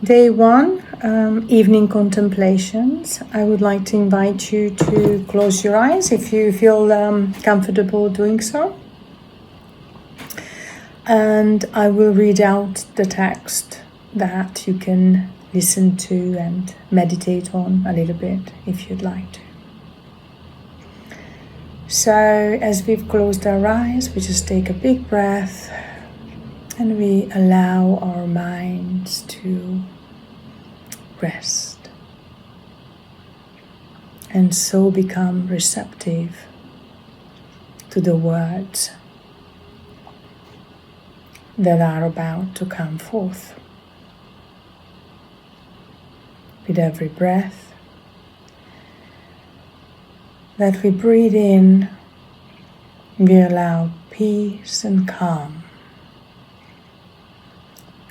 Day 1, evening contemplations. I would like to invite you to close your eyes if you feel comfortable doing so. And I will read out the text that you can listen to and meditate on a little bit if you'd like to. So as we've closed our eyes, we just take a big breath and we allow our minds to rest and so become receptive to the words that are about to come forth. With every breath that we breathe in, we allow peace and calm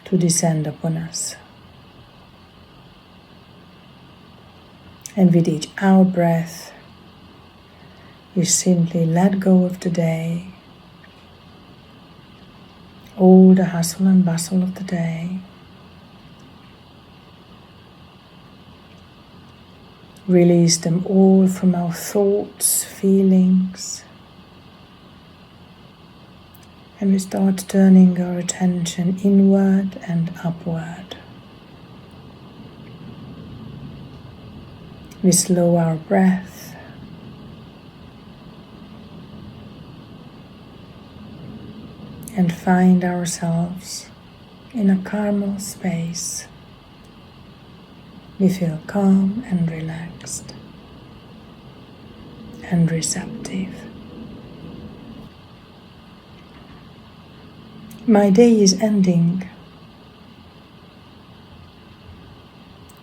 to descend upon us. And with each out breath, we simply let go of the day, all the hustle and bustle of the day. Release them all from our thoughts, feelings, and we start turning our attention inward and upward. We slow our breath and find ourselves in a calmer space. We feel calm and relaxed and receptive. My day is ending.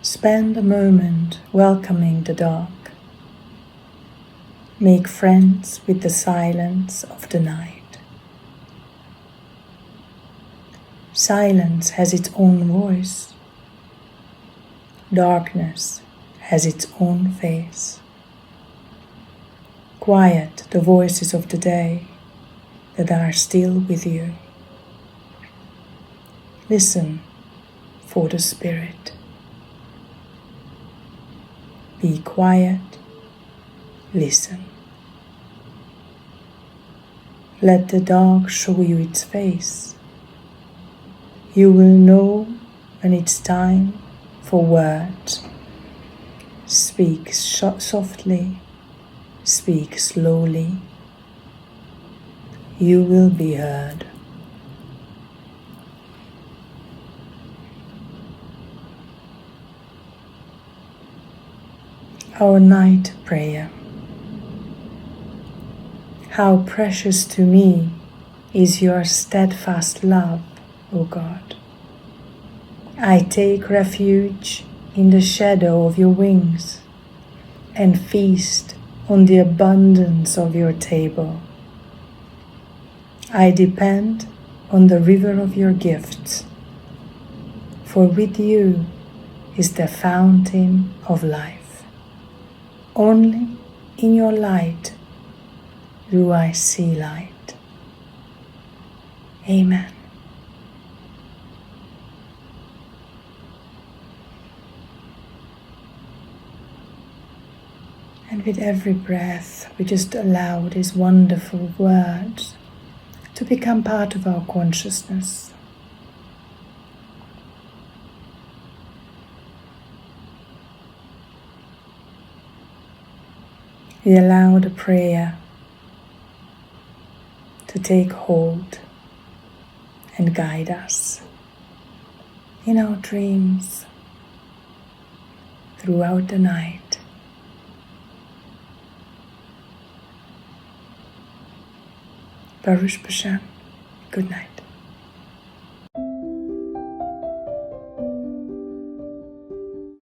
Spend a moment welcoming the dark. Make friends with the silence of the night. Silence has its own voice. Darkness has its own face. Quiet the voices of the day that are still with you. Listen for the spirit. Be quiet, listen. Let the dark show you its face. You will know when it's time for words. Speak softly, speak slowly. You will be heard. Our night prayer. How precious to me is your steadfast love, O God. I take refuge in the shadow of your wings and feast on the abundance of your table. I depend on the river of your gifts, for with you is the fountain of life. Only in your light do I see light. Amen. And with every breath, we just allow these wonderful words to become part of our consciousness. We allow the prayer to take hold and guide us in our dreams throughout the night. Baruch Bashem. Good night.